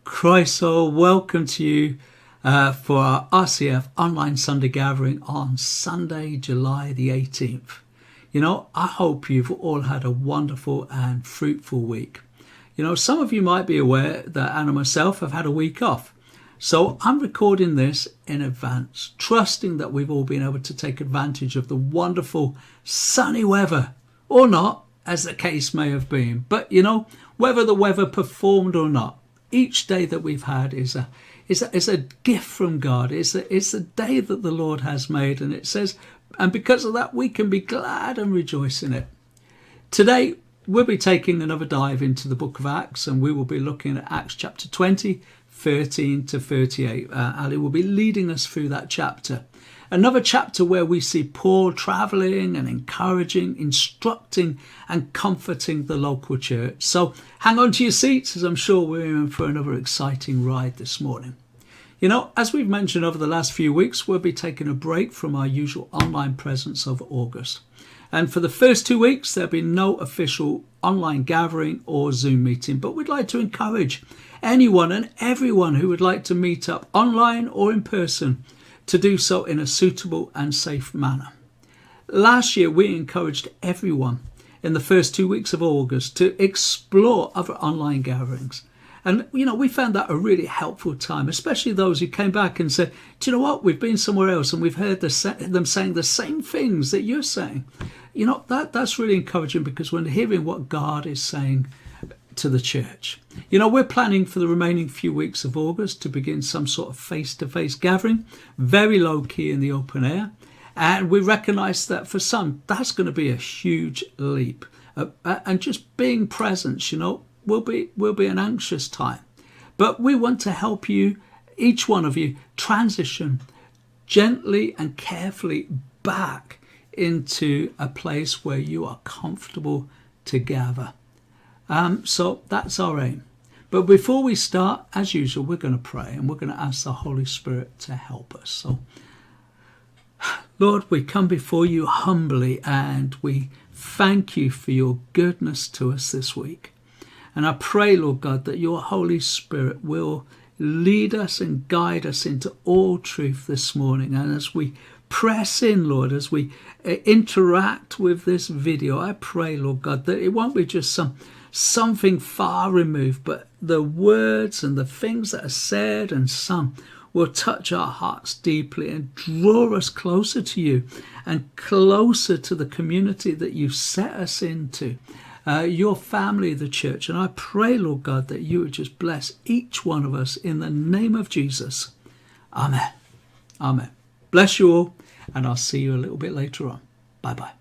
Christ Soul, welcome to you for our RCF online Sunday gathering on Sunday, July the 18th. You know, I hope you've all had a wonderful and fruitful week. You know, some of you might be aware that Anna and myself have had a week off. So I'm recording this in advance, trusting that we've all been able to take advantage of the wonderful sunny weather, or not, as the case may have been. But, you know, whether the weather performed or not, each day that we've had is a gift from God. It's a day that the Lord has made, and it says, and because of that, we can be glad and rejoice in it. Today, we'll be taking another dive into the book of Acts, and we will be looking at Acts chapter 20, 13 to 38. Ali will be leading us through that chapter. Another chapter where we see Paul traveling and encouraging, instructing and comforting the local church. So hang on to your seats, as I'm sure we're in for another exciting ride this morning. You know, as we've mentioned over the last few weeks, we'll be taking a break from our usual online presence over August. And for the first 2 weeks, there'll be no official online gathering or Zoom meeting, but we'd like to encourage anyone and everyone who would like to meet up online or in person to do so in a suitable and safe manner. Last year, we encouraged everyone in the first 2 weeks of August to explore other online gatherings. And, you know, we found that a really helpful time, especially those who came back and said, do you know what, we've been somewhere else and we've heard them saying the same things that you're saying. You know, that's really encouraging, because we're hearing what God is saying to the church. You know, we're planning for the remaining few weeks of August to begin some sort of face-to-face gathering, very low-key in the open air. And we recognise that for some, that's going to be a huge leap. And just being present, you know, will be an anxious time. But we want to help you, each one of you, transition gently and carefully back into a place where you are comfortable to gather. So that's our aim. But before we start, as usual, we're going to pray and we're going to ask the Holy Spirit to help us. So, Lord, we come before you humbly and we thank you for your goodness to us this week. And I pray, Lord God, that your Holy Spirit will lead us and guide us into all truth this morning. And as we press in, Lord, as we interact with this video, I pray, Lord God, that it won't be just something far removed, but the words and the things that are said and sung will touch our hearts deeply and draw us closer to you and closer to the community that you've set us into. your family, the church. And I pray, Lord God, that you would just bless each one of us in the name of Jesus. Amen. Amen. Bless you all, and I'll see you a little bit later on. Bye-bye.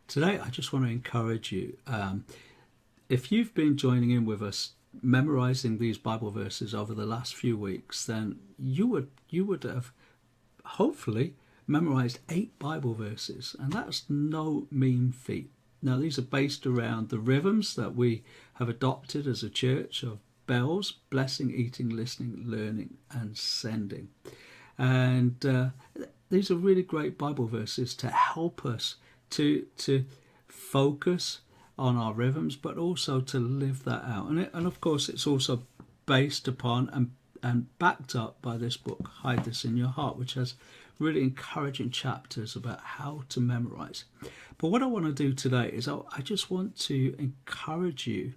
Today, I just want to encourage you. If you've been joining in with us, memorizing these Bible verses over the last few weeks, then you would have hopefully memorized 8 Bible verses, and that's no mean feat. Now, these are based around the rhythms that we have adopted as a church of bells, blessing, eating, listening, learning, and sending. And these are really great Bible verses to help us to focus on our rhythms, but also to live that out. And of course, it's also based upon and backed up by this book, Hide This in Your Heart, which has really encouraging chapters about how to memorize. But what I want to do today is I just want to encourage you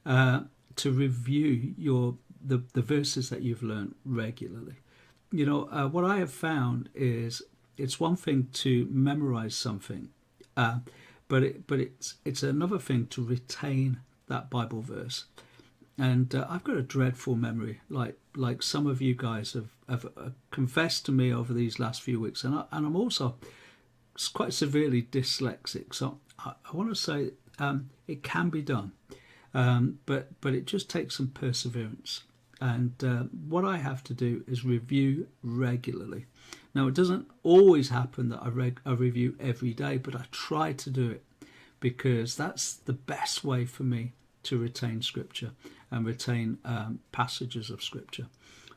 to review the verses that you've learned regularly. What I have found is it's one thing to memorize something, but it's another thing to retain that Bible verse. And I've got a dreadful memory, like some of you guys have confessed to me over these last few weeks, and I'm also quite severely dyslexic, so I want to say it can be done, but it just takes some perseverance. And what I have to do is review regularly. Now, it doesn't always happen that I review every day, but I try to do it because that's the best way for me to retain Scripture and retain passages of Scripture.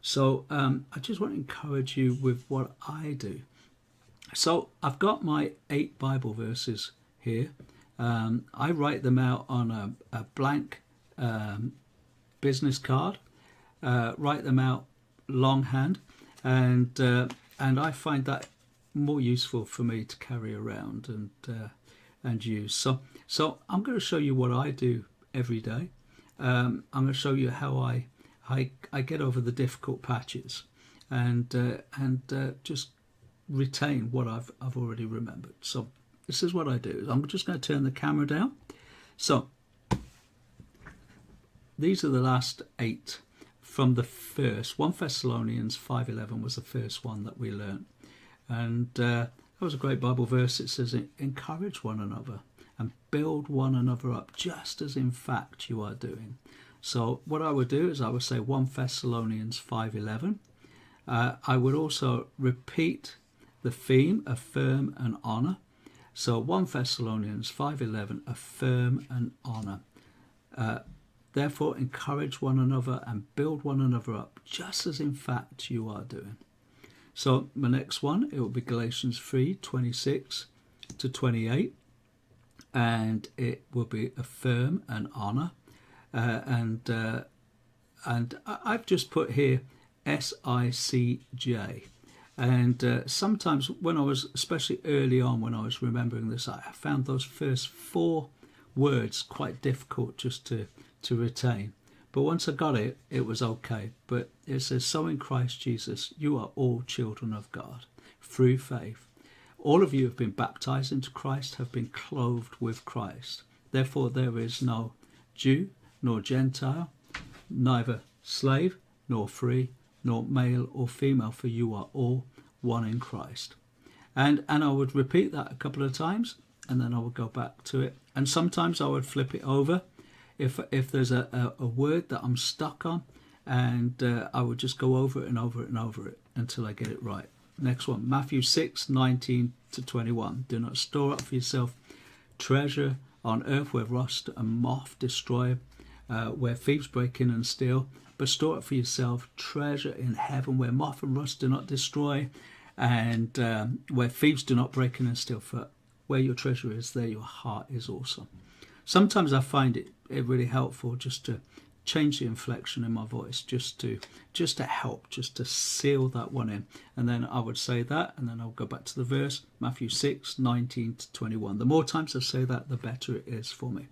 So I just want to encourage you with what I do. So I've got my 8 Bible verses here. I write them out on a blank business card, write them out longhand, and I find that more useful for me to carry around and use. So I'm going to show you what I do every day. I'm going to show you how I get over the difficult patches and just retain what I've already remembered. So this is what I do. I'm just going to turn the camera down. So these are the last 8 from the first. 1 Thessalonians 5:11 was the first one that we learned. And that was a great Bible verse. It says, encourage one another and build one another up, just as in fact you are doing. So what I would do is I would say 1 Thessalonians 5:11. I would also repeat the theme, affirm and honour. So 1 Thessalonians 5:11, affirm and honour. Therefore encourage one another and build one another up, just as in fact you are doing. So my next one, it will be Galatians 3:26 to 28, and it will be affirm and honour. And I've just put here SICJ. And sometimes when I was, especially early on when I was remembering this, I found those first 4 words quite difficult just to retain. But once I got it, it was okay. But it says, so in Christ Jesus, you are all children of God through faith. All of you have been baptized into Christ, have been clothed with Christ. Therefore there is no Jew nor Gentile, neither slave nor free, nor male or female, for you are all one in Christ. And I would repeat that a couple of times, and then I would go back to it. And sometimes I would flip it over if there's a word that I'm stuck on, and I would just go over it and over it and over it until I get it right. Next one, Matthew 6:19 to 21. Do not store up for yourself treasure on earth where rust and moth destroy, where thieves break in and steal, but store up for yourself treasure in heaven where moth and rust do not destroy, and where thieves do not break in and steal. For where your treasure is, there your heart is also. Sometimes I find it really helpful just to change the inflection in my voice, just to help, just to seal that one in. And then I would say that, and then I'll go back to the verse, Matthew 6:19 to 21. The more times I say that, the better it is for me.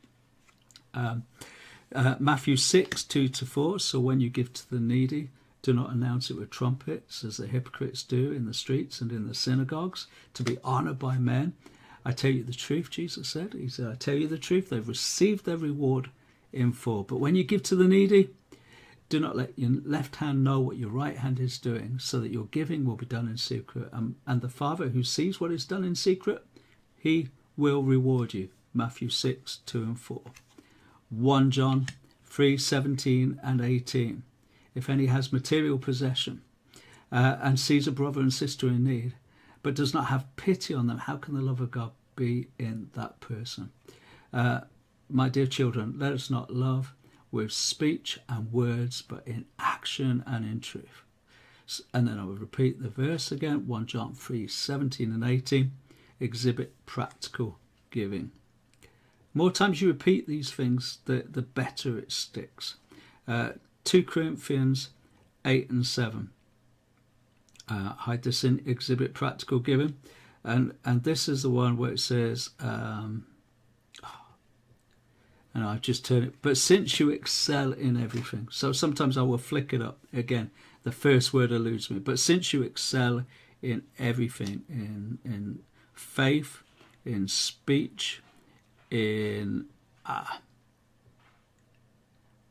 Matthew 6:2 to 4. So when you give to the needy, do not announce it with trumpets, as the hypocrites do in the streets and in the synagogues, to be honoured by men. I tell you the truth, Jesus said. He said, I tell you the truth, they've received their reward in full. But when you give to the needy, do not let your left hand know what your right hand is doing, so that your giving will be done in secret. And the Father who sees what is done in secret, he will reward you. Matthew 6:2 and 4. 1 John 3:17 and 18. If any has material possession and sees a brother and sister in need, but does not have pity on them, how can the love of God be in that person? My dear children, let us not love with speech and words, but in action and in truth. And then I will repeat the verse again, 1 John 3:17 and 18. Exhibit practical giving. More times you repeat these things, the better it sticks. 2 Corinthians 8 and 7. Hide this in exhibit practical giving. And this is the one where it says, and I've just turned it, but since you excel in everything. So sometimes I will flick it up. Again, the first word eludes me. But since you excel in everything, in faith, in speech, in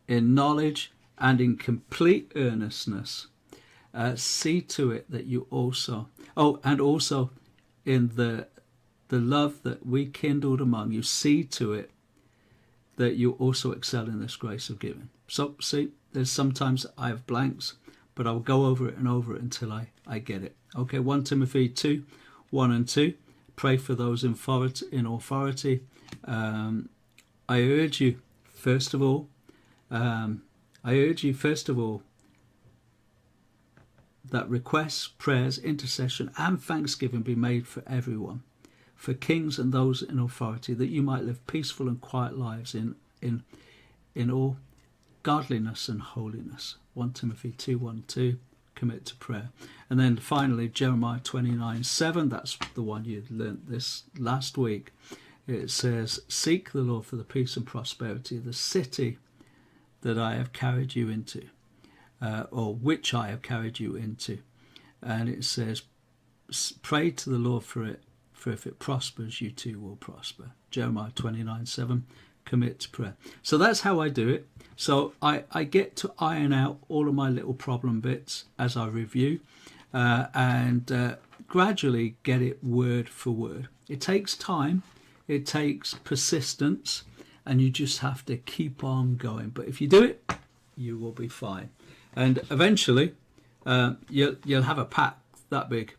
knowledge, and in complete earnestness, see to it that you also, and also in the the love that we kindled among you, see to it that you also excel in this grace of giving. So, see, there's sometimes I have blanks, but I'll go over it and over it until I get it. Okay, 1 Timothy 2, 1 and 2. Pray for those in authority. I urge you, first of all, that requests, prayers, intercession, and thanksgiving be made for everyone, for kings and those in authority, that you might live peaceful and quiet lives in all godliness and holiness. 1 Timothy 2, 1, 2, commit to prayer. And then finally, Jeremiah 29, 7, that's the one you learnt this last week. It says, seek the Lord for the peace and prosperity of the city that I have carried you into, or which I have carried you into. And it says, pray to the Lord for it, for if it prospers, you too will prosper. Jeremiah 29, 7, commit to prayer. So that's how I do it. So I get to iron out all of my little problem bits as I review, and gradually get it word for word. It takes time, it takes persistence, and you just have to keep on going. But if you do it, you will be fine. And eventually, you'll have a pack that big.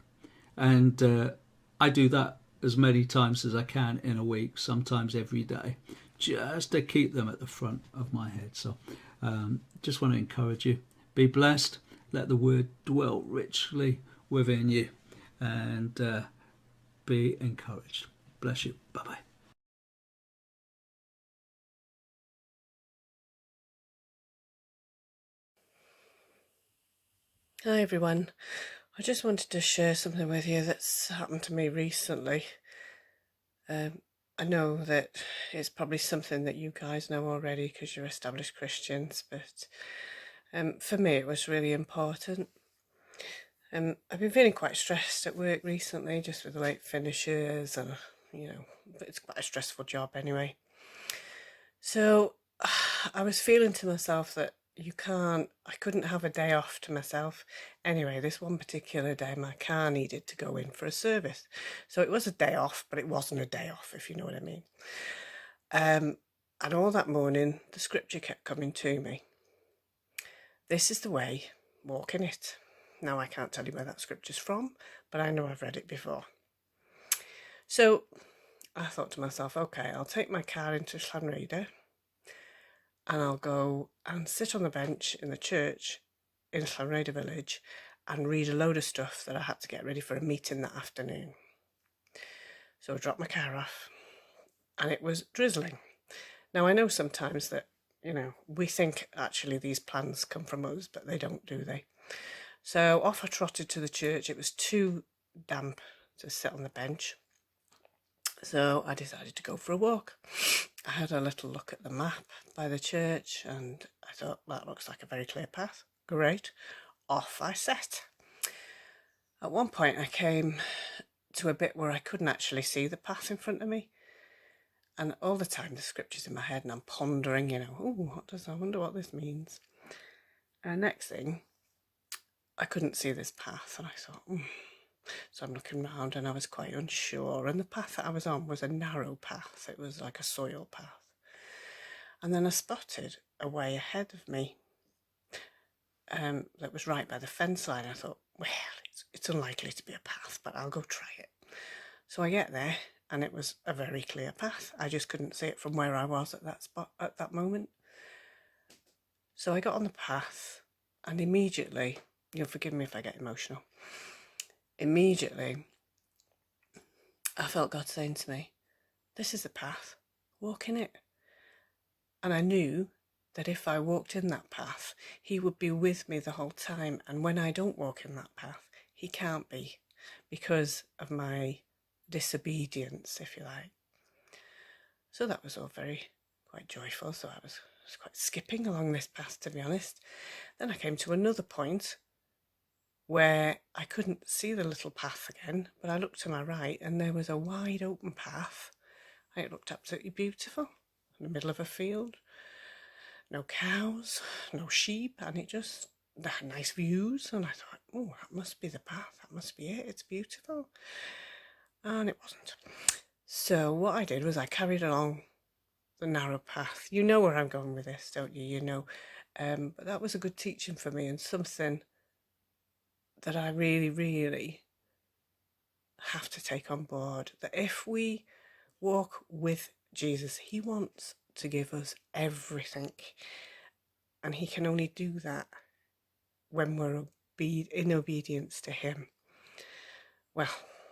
And I do that as many times as I can in a week, sometimes every day, just to keep them at the front of my head. So just want to encourage you. Be blessed. Let the word dwell richly within you. And be encouraged. Bless you. Bye-bye. Hi everyone. I just wanted to share something with you that's happened to me recently. I know that it's probably something that you guys know already because you're established Christians, but for me it was really important. I've been feeling quite stressed at work recently, just with the late finishes, and but it's quite a stressful job anyway. So I was feeling to myself that I couldn't have a day off to myself. Anyway, this one particular day, my car needed to go in for a service. So it was a day off, but it wasn't a day off, if you know what I mean. And all that morning, the scripture kept coming to me. This is the way, walk in it. Now, I can't tell you where that scripture's from, but I know I've read it before. So I thought to myself, okay, I'll take my car into Llanrheidr, and I'll go and sit on the bench in the church in Llanrheidr village and read a load of stuff that I had to get ready for a meeting that afternoon. So I dropped my car off, and it was drizzling. Now, I know sometimes that, we think actually these plans come from us, but they don't, do they? So off I trotted to the church. It was too damp to sit on the bench. So I decided to go for a walk. I had a little look at the map by the church and I thought, that looks like a very clear path. Great. Off I set. At one point I came to a bit where I couldn't actually see the path in front of me. And all the time the scripture's in my head and I'm pondering, I wonder what this means. And next thing, I couldn't see this path and I thought, So I'm looking round and I was quite unsure. And the path that I was on was a narrow path. It was like a soil path. And then I spotted a way ahead of me that was right by the fence line. I thought, well, it's unlikely to be a path, but I'll go try it. So I get there and it was a very clear path. I just couldn't see it from where I was at that spot at that moment. So I got on the path and immediately, you'll forgive me if I get emotional, immediately I felt God saying to me, this is the path, walk in it. And I knew that if I walked in that path, he would be with me the whole time. And when I don't walk in that path, he can't be because of my disobedience, if you like. So that was all quite joyful. So I was quite skipping along this path, to be honest. Then I came to another point where I couldn't see the little path again, but I looked to my right and there was a wide open path. It looked absolutely beautiful in the middle of a field. No cows, no sheep, and it just had nice views. And I thought, that must be the path. That must be it. It's beautiful. and it wasn't. So what I did was I carried along the narrow path. You know where I'm going with this, don't you? You know. But that was a good teaching for me, and something that I really, really have to take on board. That if we walk with Jesus, he wants to give us everything, and he can only do that when we're in obedience to him. Well,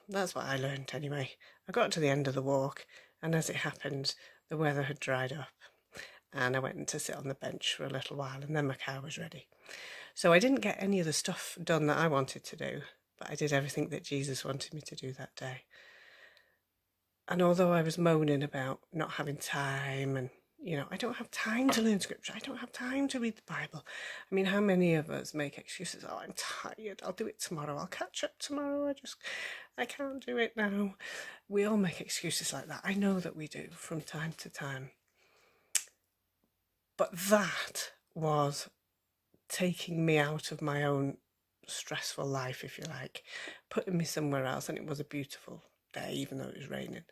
that's what I learned anyway. I got to the end of the walk, and as it happened, the weather had dried up, and I went to sit on the bench for a little while, and then my car was ready. So I didn't get any of the stuff done that I wanted to do, but I did everything that Jesus wanted me to do that day. And although I was moaning about not having time and, I don't have time to learn scripture, I don't have time to read the Bible. I mean, how many of us make excuses? Oh, I'm tired, I'll do it tomorrow, I'll catch up tomorrow, I can't do it now. We all make excuses like that. I know that we do from time to time. But that was taking me out of my own stressful life, if you like, putting me somewhere else. And it was a beautiful day, even though it was raining,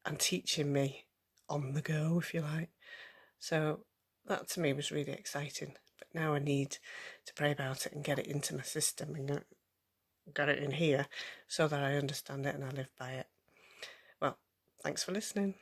and teaching me on the go, if you like. So that to me was really exciting. But now I need to pray about it and get it into my system and get it in here so that I understand it and I live by it. Well, thanks for listening.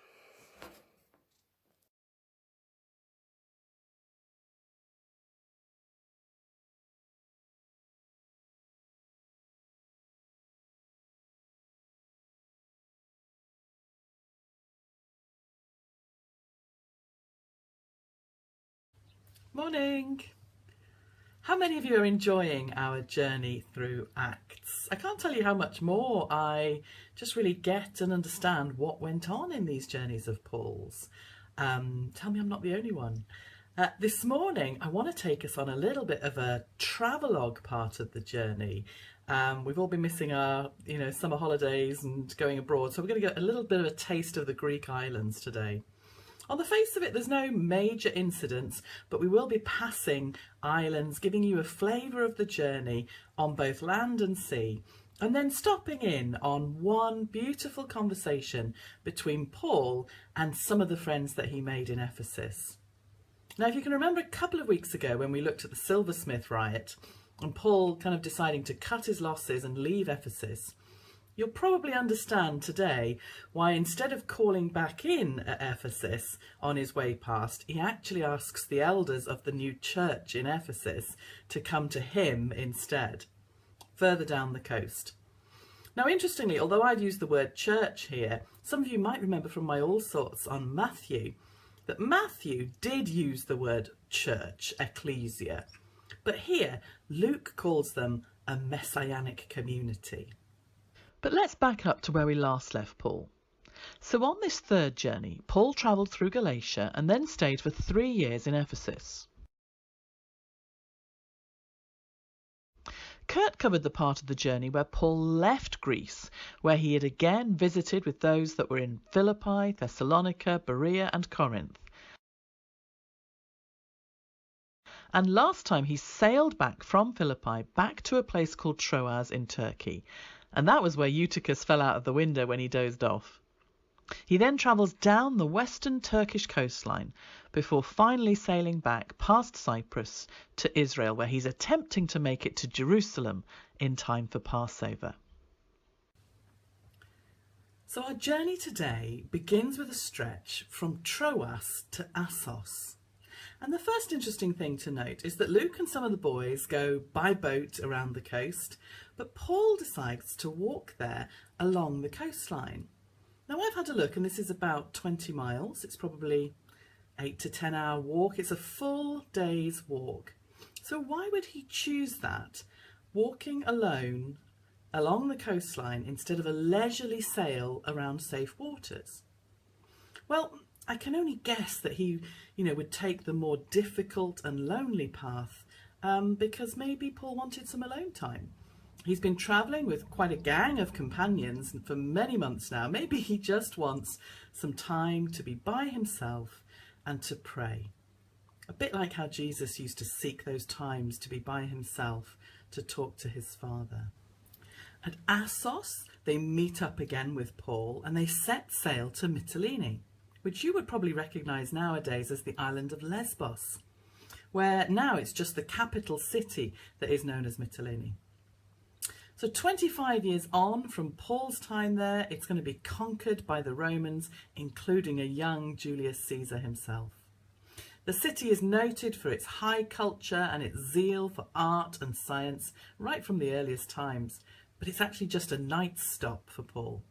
Morning! How many of you are enjoying our journey through Acts? I can't tell you how much more I just really get and understand what went on in these journeys of Paul's. Tell me I'm not the only one. This morning, I want to take us on a little bit of a travelogue part of the journey. We've all been missing our, summer holidays and going abroad, so we're going to get a little bit of a taste of the Greek islands today. On the face of it, there's no major incidents, but we will be passing islands, giving you a flavour of the journey on both land and sea, and then stopping in on one beautiful conversation between Paul and some of the friends that he made in Ephesus. Now, if you can remember a couple of weeks ago when we looked at the silversmith riot and Paul kind of deciding to cut his losses and leave Ephesus, you'll probably understand today why instead of calling back in at Ephesus on his way past, he actually asks the elders of the new church in Ephesus to come to him instead, further down the coast. Now, interestingly, although I've used the word church here, some of you might remember from my All Sorts on Matthew that Matthew did use the word church, ecclesia, but here Luke calls them a messianic community. But let's back up to where we last left Paul. So on this third journey, Paul travelled through Galatia and then stayed for 3 years in Ephesus. Kurt covered the part of the journey where Paul left Greece, where he had again visited with those that were in Philippi, Thessalonica, Berea and Corinth. And last time he sailed back from Philippi back to a place called Troas in Turkey. And that was where Eutychus fell out of the window when he dozed off. He then travels down the western Turkish coastline before finally sailing back past Cyprus to Israel, where he's attempting to make it to Jerusalem in time for Passover. So our journey today begins with a stretch from Troas to Assos. And the first interesting thing to note is that Luke and some of the boys go by boat around the coast, but Paul decides to walk there along the coastline. Now, I've had a look, and this is about 20 miles. It's probably 8 to 10 hour walk. It's a full day's walk. So why would he choose that, walking alone along the coastline instead of a leisurely sail around safe waters? Well, I can only guess that he, would take the more difficult and lonely path because maybe Paul wanted some alone time. He's been travelling with quite a gang of companions for many months now. Maybe he just wants some time to be by himself and to pray. A bit like how Jesus used to seek those times to be by himself, to talk to his Father. At Assos, they meet up again with Paul and they set sail to Mytilene, which you would probably recognise nowadays as the island of Lesbos, where now it's just the capital city that is known as Mytilene. So 25 years on from Paul's time there, it's going to be conquered by the Romans, including a young Julius Caesar himself. The city is noted for its high culture and its zeal for art and science right from the earliest times, but it's actually just a night stop for Paul,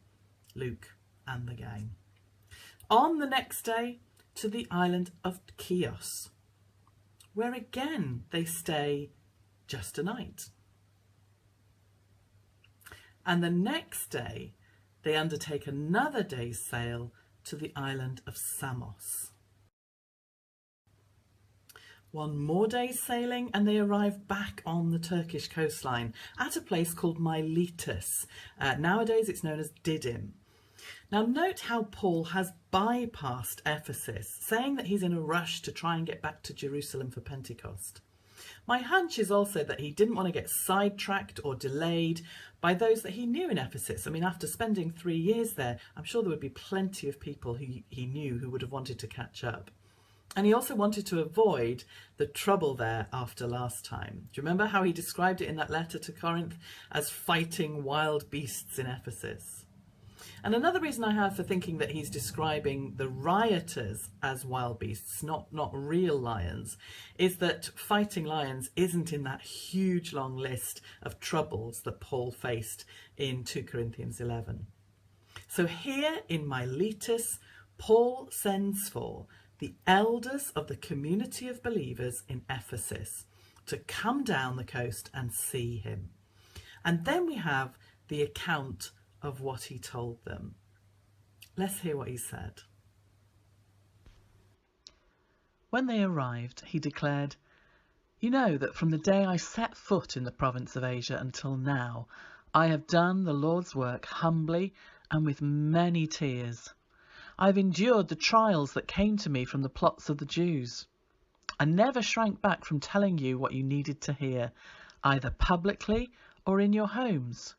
Luke and the gang. On the next day to the island of Chios, where again they stay just a night. And the next day they undertake another day's sail to the island of Samos. One more day's sailing and they arrive back on the Turkish coastline at a place called Miletus. Nowadays it's known as Didyme. Now note how Paul has bypassed Ephesus, saying that he's in a rush to try and get back to Jerusalem for Pentecost. My hunch is also that he didn't want to get sidetracked or delayed by those that he knew in Ephesus. I mean, after spending 3 years there, I'm sure there would be plenty of people who he knew who would have wanted to catch up. And he also wanted to avoid the trouble there after last time. Do you remember how he described it in that letter to Corinth as fighting wild beasts in Ephesus? And another reason I have for thinking that he's describing the rioters as wild beasts, not real lions, is that fighting lions isn't in that huge long list of troubles that Paul faced in 2 Corinthians 11. So here in Miletus, Paul sends for the elders of the community of believers in Ephesus to come down the coast and see him. And then we have the account of what he told them. Let's hear what he said. When they arrived, he declared, "You know that from the day I set foot in the province of Asia until now, I have done the Lord's work humbly and with many tears. I've endured the trials that came to me from the plots of the Jews. I never shrank back from telling you what you needed to hear, either publicly or in your homes.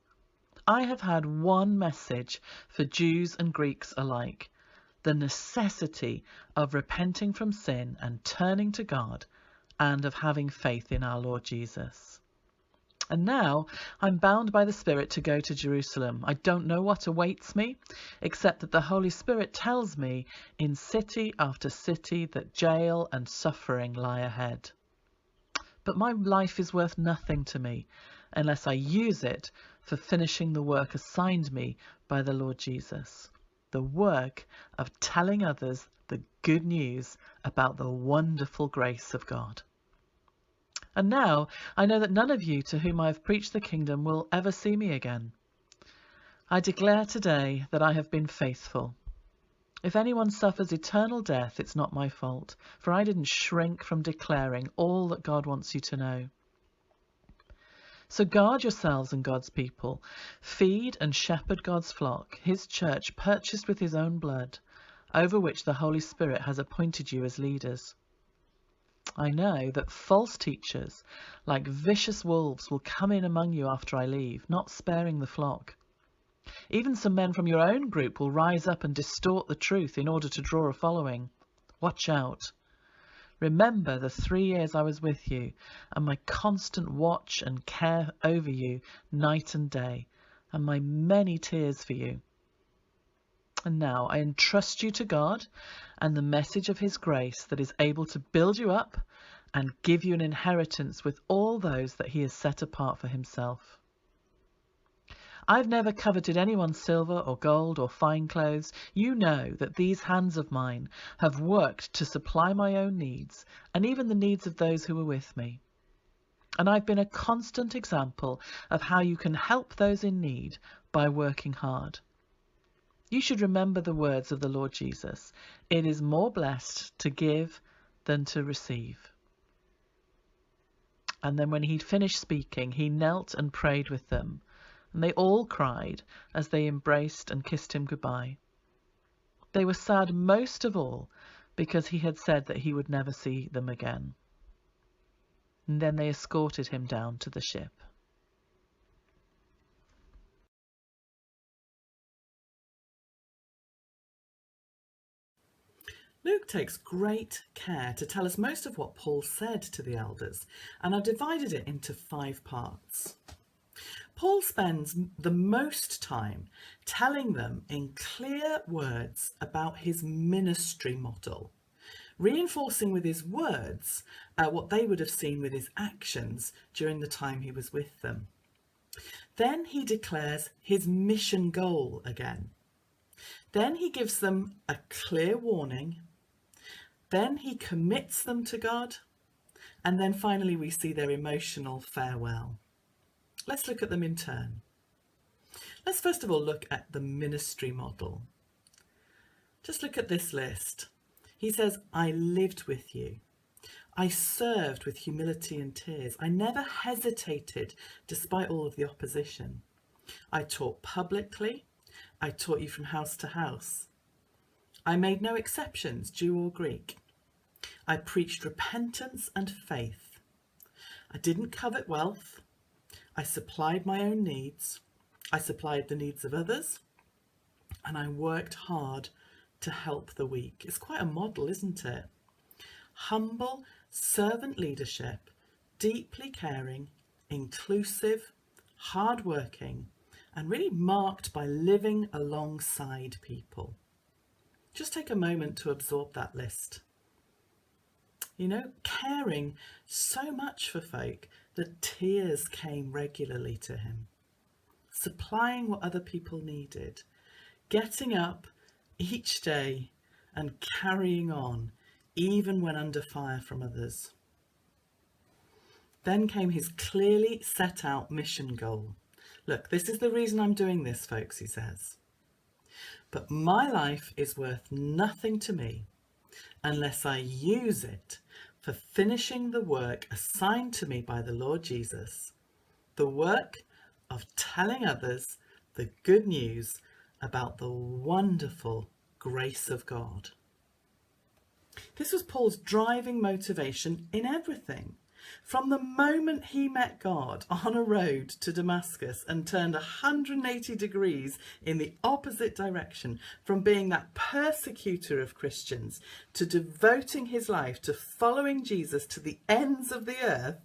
I have had one message for Jews and Greeks alike, the necessity of repenting from sin and turning to God, and of having faith in our Lord Jesus. And now I'm bound by the Spirit to go to Jerusalem. I don't know what awaits me, except that the Holy Spirit tells me in city after city that jail and suffering lie ahead. But my life is worth nothing to me unless I use it for finishing the work assigned me by the Lord Jesus, the work of telling others the good news about the wonderful grace of God. And now I know that none of you to whom I have preached the kingdom will ever see me again. I declare today that I have been faithful. If anyone suffers eternal death, it's not my fault, for I didn't shrink from declaring all that God wants you to know. So guard yourselves and God's people. Feed and shepherd God's flock, his church purchased with his own blood, over which the Holy Spirit has appointed you as leaders. I know that false teachers, like vicious wolves, will come in among you after I leave, not sparing the flock. Even some men from your own group will rise up and distort the truth in order to draw a following. Watch out. Remember the 3 years I was with you, and my constant watch and care over you night and day, and my many tears for you. And now I entrust you to God and the message of his grace that is able to build you up and give you an inheritance with all those that he has set apart for himself. I've never coveted anyone's silver or gold or fine clothes. You know that these hands of mine have worked to supply my own needs and even the needs of those who were with me. And I've been a constant example of how you can help those in need by working hard. You should remember the words of the Lord Jesus. It is more blessed to give than to receive. And then when he'd finished speaking, he knelt and prayed with them. And they all cried as they embraced and kissed him goodbye. They were sad most of all because he had said that he would never see them again. And then they escorted him down to the ship. Luke takes great care to tell us most of what Paul said to the elders, and I've divided it into 5 parts. Paul spends the most time telling them in clear words about his ministry model, reinforcing with his words what they would have seen with his actions during the time he was with them. Then he declares his mission goal again. Then he gives them a clear warning. Then he commits them to God. And then finally we see their emotional farewell. Let's look at them in turn. Let's first of all look at the ministry model. Just look at this list. He says, I lived with you. I served with humility and tears. I never hesitated despite all of the opposition. I taught publicly. I taught you from house to house. I made no exceptions, Jew or Greek. I preached repentance and faith. I didn't covet wealth. I supplied my own needs. I supplied the needs of others. And I worked hard to help the weak. It's quite a model, isn't it? Humble servant leadership, deeply caring, inclusive, hardworking, and really marked by living alongside people. Just take a moment to absorb that list. You know, caring so much for folk that tears came regularly to him, supplying what other people needed, getting up each day and carrying on, even when under fire from others. Then came his clearly set out mission goal. Look, this is the reason I'm doing this, folks, he says. But my life is worth nothing to me unless I use it for finishing the work assigned to me by the Lord Jesus, the work of telling others the good news about the wonderful grace of God. This was Paul's driving motivation in everything. From the moment he met God on a road to Damascus and turned 180 degrees in the opposite direction, from being that persecutor of Christians to devoting his life to following Jesus to the ends of the earth,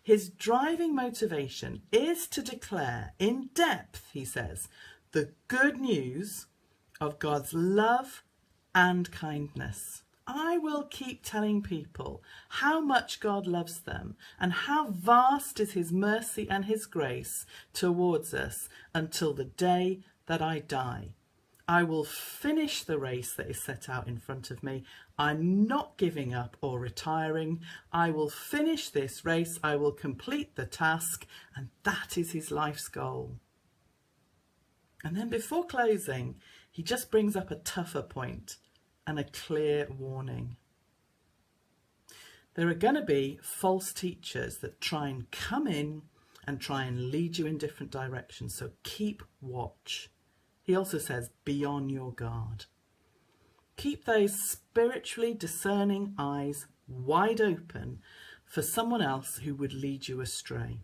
his driving motivation is to declare in depth, he says, the good news of God's love and kindness. I will keep telling people how much God loves them and how vast is his mercy and his grace towards us until the day that I die. I will finish the race that is set out in front of me. I'm not giving up or retiring. I will finish this race. I will complete the task, and that is his life's goal. And then before closing, he just brings up a tougher point and a clear warning. There are going to be false teachers that try and come in and try and lead you in different directions, so keep watch. He also says, be on your guard. Keep those spiritually discerning eyes wide open for someone else who would lead you astray.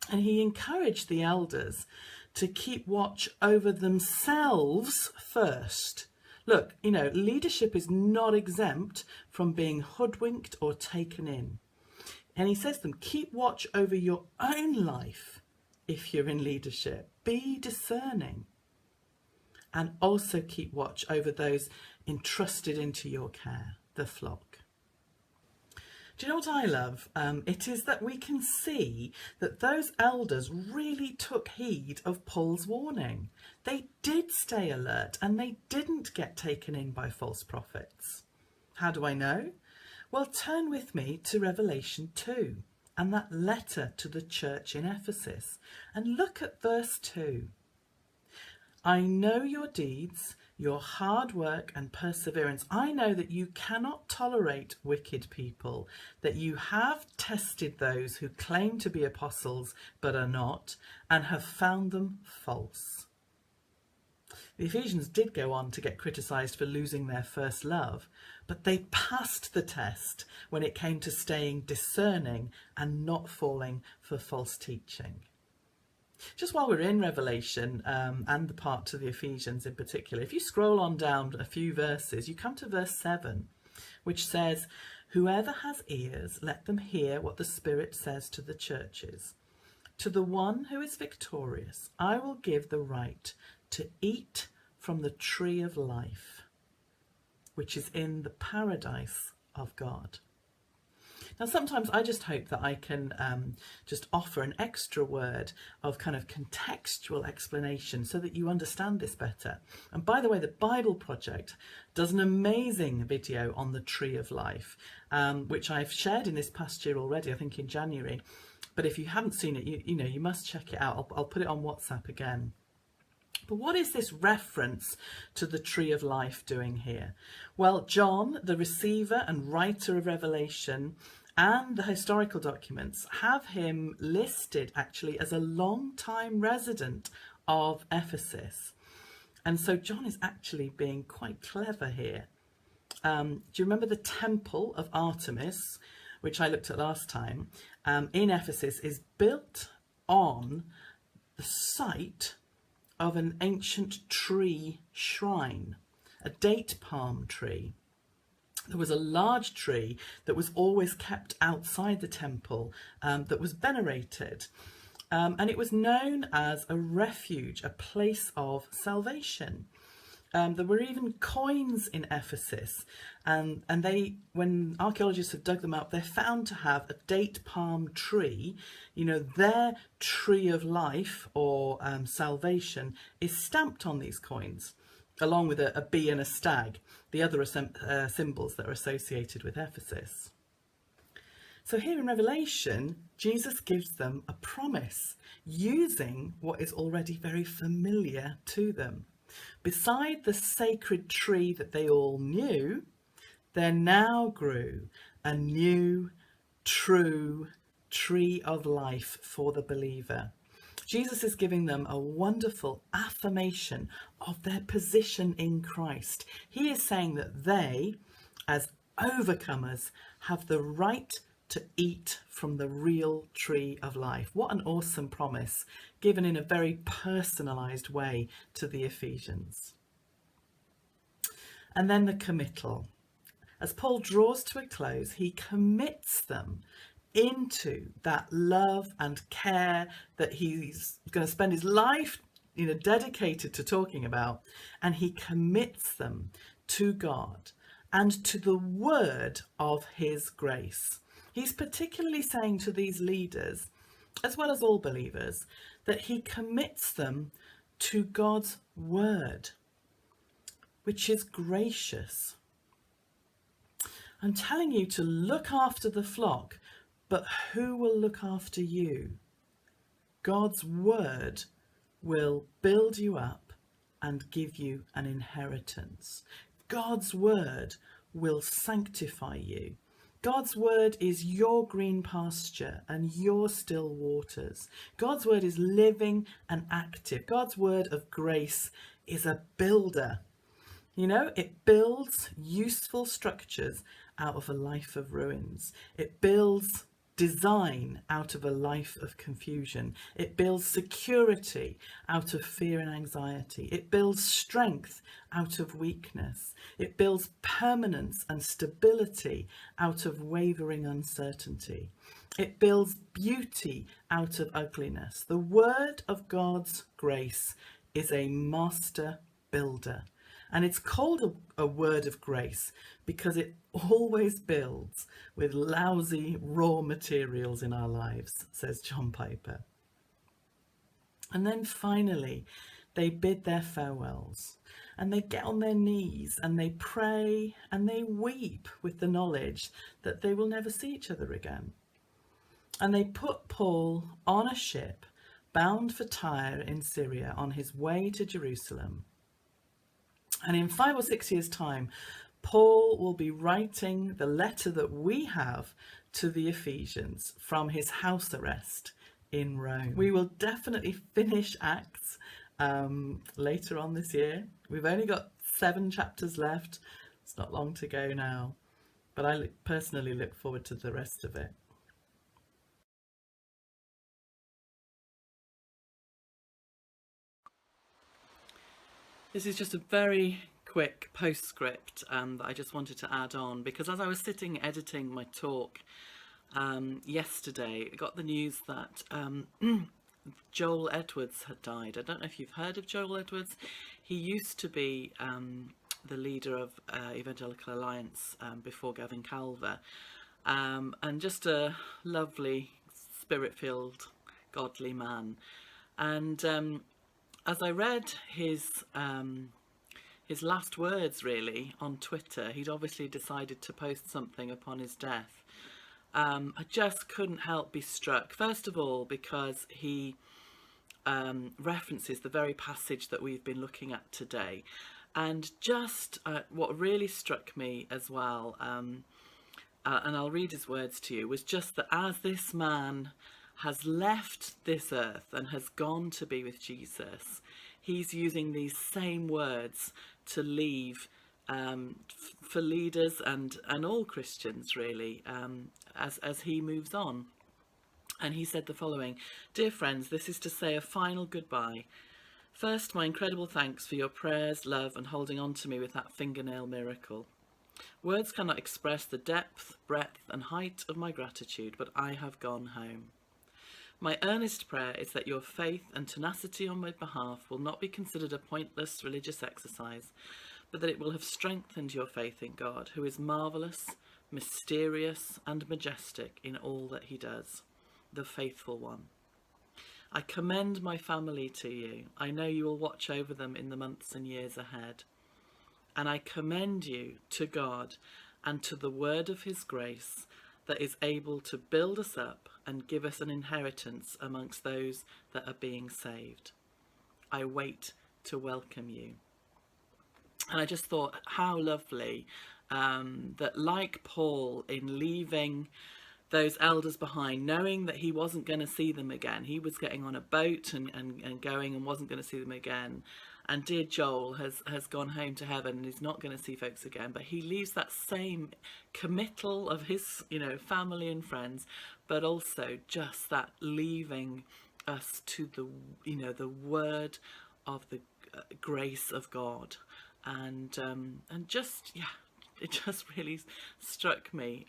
And he encouraged the elders to keep watch over themselves first. Look, you know, leadership is not exempt from being hoodwinked or taken in. And he says to them, keep watch over your own life if you're in leadership. Be discerning. And also keep watch over those entrusted into your care, the flock. Do you know what I love? It is that we can see that those elders really took heed of Paul's warning. They did stay alert and they didn't get taken in by false prophets. How do I know? Well, turn with me to Revelation 2 and that letter to the church in Ephesus and look at verse 2. I know your deeds, your hard work and perseverance. I know that you cannot tolerate wicked people, that you have tested those who claim to be apostles but are not, and have found them false. The Ephesians did go on to get criticised for losing their first love, but they passed the test when it came to staying discerning and not falling for false teaching. Just while we're in Revelation, and the part to the Ephesians in particular, if you scroll on down a few verses, you come to verse 7, which says, "Whoever has ears, let them hear what the Spirit says to the churches. To the one who is victorious, I will give the right to eat from the tree of life, which is in the paradise of God." Now, sometimes I just hope that I can just offer an extra word of kind of contextual explanation so that you understand this better. And by the way, the Bible Project does an amazing video on the tree of life, which I've shared in this past year already, I think in January. But if you haven't seen it, you must check it out. I'll put it on WhatsApp again. But what is this reference to the tree of life doing here? Well, John, the receiver and writer of Revelation, and the historical documents have him listed actually as a long-time resident of Ephesus. And so John is actually being quite clever here. Do you remember the temple of Artemis, which I looked at last time, in Ephesus, is built on the site of an ancient tree shrine, a date palm tree. There was a large tree that was always kept outside the temple that was venerated. And it was known as a refuge, a place of salvation. There were even coins in Ephesus, and they, when archaeologists have dug them up, they're found to have a date palm tree. Their tree of life or salvation is stamped on these coins, along with a bee and a stag, the other symbols that are associated with Ephesus. So here in Revelation, Jesus gives them a promise using what is already very familiar to them. Beside the sacred tree that they all knew, there now grew a new, true tree of life for the believer. Jesus is giving them a wonderful affirmation of their position in Christ. He is saying that they, as overcomers, have the right to eat from the real tree of life. What an awesome promise, given in a very personalised way to the Ephesians. And then the committal. As Paul draws to a close, he commits them into that love and care that he's going to spend his life dedicated to talking about, and he commits them to God and to the word of his grace. He's particularly saying to these leaders, as well as all believers, that he commits them to God's word, which is gracious. I'm telling you to look after the flock, but who will look after you? God's word will build you up and give you an inheritance. God's word will sanctify you. God's word is your green pasture and your still waters. God's word is living and active. God's word of grace is a builder. It builds useful structures out of a life of ruins. It builds design out of a life of confusion. It builds security out of fear and anxiety. It builds strength out of weakness. It builds permanence and stability out of wavering uncertainty. It builds beauty out of ugliness. The word of God's grace is a master builder. And it's called a word of grace because it always builds with lousy raw materials in our lives, says John Piper. And then finally, they bid their farewells and they get on their knees and they pray and they weep with the knowledge that they will never see each other again. And they put Paul on a ship bound for Tyre in Syria on his way to Jerusalem. And in 5 or 6 years' time, Paul will be writing the letter that we have to the Ephesians from his house arrest in Rome. We will definitely finish Acts later on this year. We've only got 7 chapters left. It's not long to go now, but I personally look forward to the rest of it. This is just a very quick postscript that I just wanted to add on, because as I was sitting editing my talk yesterday, I got the news that Joel Edwards had died. I don't know if you've heard of Joel Edwards. He used to be the leader of Evangelical Alliance before Gavin Calver, and just a lovely, spirit-filled, godly man. And as I read his last words, really, on Twitter, he'd obviously decided to post something upon his death. I just couldn't help be struck, first of all, because he references the very passage that we've been looking at today. And just what really struck me as well, and I'll read his words to you, was just that as this man has left this earth and has gone to be with Jesus, he's using these same words to leave for leaders and all Christians, really, as he moves on. And he said the following: "Dear friends, this is to say a final goodbye. First, my incredible thanks for your prayers, love, and holding on to me with that fingernail miracle. Words cannot express the depth, breadth, and height of my gratitude, but I have gone home. My earnest prayer is that your faith and tenacity on my behalf will not be considered a pointless religious exercise, but that it will have strengthened your faith in God, who is marvellous, mysterious, and majestic in all that he does, the faithful one. I commend my family to you. I know you will watch over them in the months and years ahead. And I commend you to God and to the word of his grace that is able to build us up and give us an inheritance amongst those that are being saved. I wait to welcome you." And I just thought how lovely that, like Paul, in leaving those elders behind, knowing that he wasn't going to see them again, he was getting on a boat and going and wasn't going to see them again. And dear Joel has gone home to heaven and is not going to see folks again, but he leaves that same committal of his, family and friends, but also just that leaving us to the word of the grace of God. And just, it just really struck me,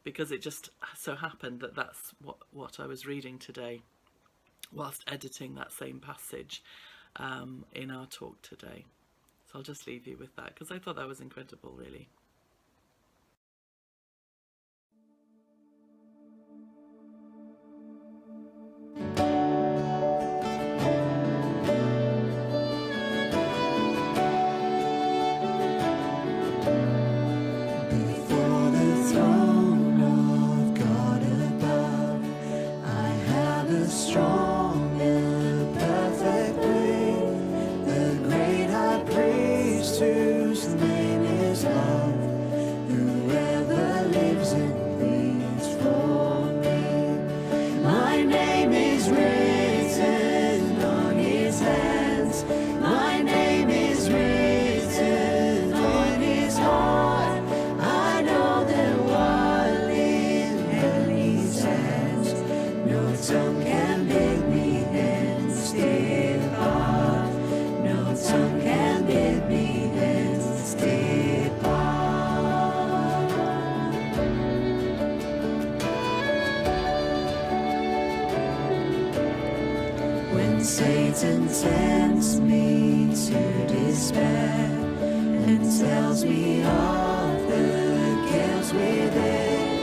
because it just so happened that that's what I was reading today whilst editing that same passage in our talk today. So I'll just leave you with that, because I thought that was incredible, really. Satan tempts me to despair and tells me of the cares within.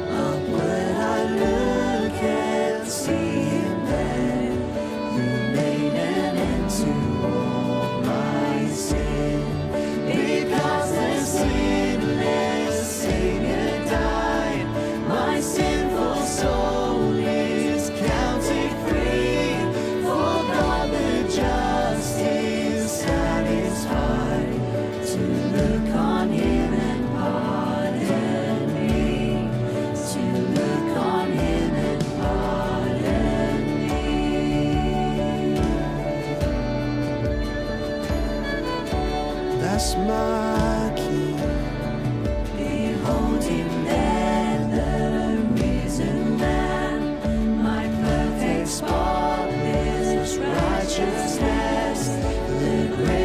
Upward I look and see him there, who made an end to all my sin. Because the sinless Savior died, my sinful soul is counted free. Just is satisfied to look on him and pardon me, to look on him and pardon me. That's my King. Behold him there, the risen man, my perfect spotless righteousness, the great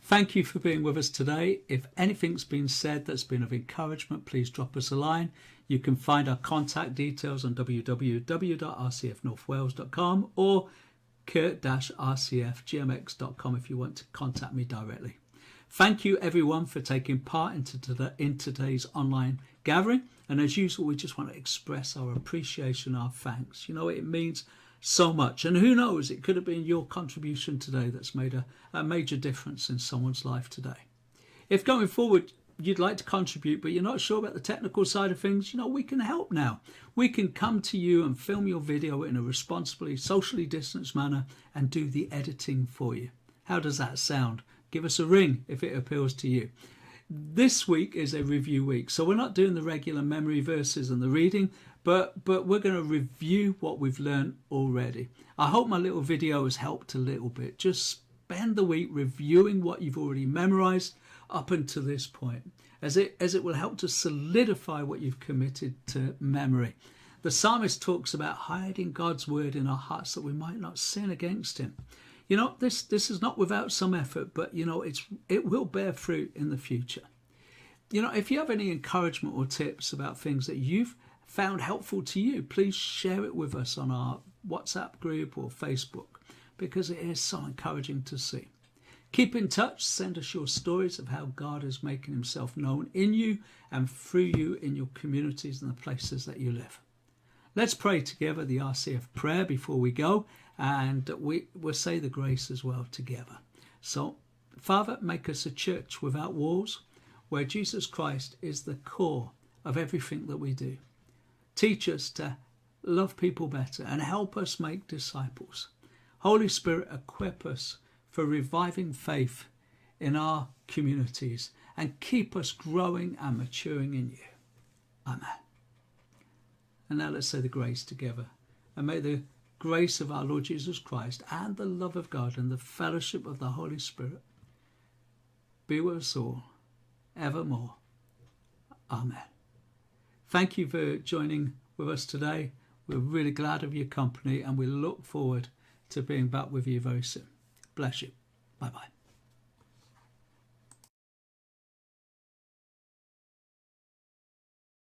Thank you for being with us today. If anything's been said that's been of encouragement, please drop us a line. You can find our contact details on www.rcfnorthwales.com or kurt-rcfgmx.com if you want to contact me directly. Thank you everyone for taking part in today's online gathering. And as usual, we just want to express our appreciation, our thanks. You know, it means so much. And who knows, it could have been your contribution today that's made a major difference in someone's life today. If going forward you'd like to contribute but you're not sure about the technical side of things, you know, we can help now. We can come to you and film your video in a responsibly, socially distanced manner and do the editing for you. How does that sound? Give us a ring if it appeals to you. This week is a review week, so we're not doing the regular memory verses and the reading, but we're going to review what we've learned already. I hope my little video has helped a little bit. Just spend the week reviewing what you've already memorized up until this point, as it will help to solidify what you've committed to memory. The psalmist talks about hiding God's word in our hearts that we might not sin against him. You know, this is not without some effort, but you know, it will bear fruit in the future. You know, if you have any encouragement or tips about things that you've found helpful to you, please share it with us on our WhatsApp group or Facebook, because it is so encouraging to see. Keep in touch. Send us your stories of how God is making himself known in you and through you in your communities and the places that you live. Let's pray together the RCF prayer before we go, and we'll say the grace as well together. So, Father, make us a church without walls, where Jesus Christ is the core of everything that we do. Teach us to love people better and help us make disciples. Holy Spirit, equip us for reviving faith in our communities and keep us growing and maturing in you. Amen. And now let's say the grace together. And may the grace of our Lord Jesus Christ and the love of God and the fellowship of the Holy Spirit be with us all evermore. Amen. Thank you for joining with us today. We're really glad of your company and we look forward to being back with you very soon. Bless you. Bye-bye.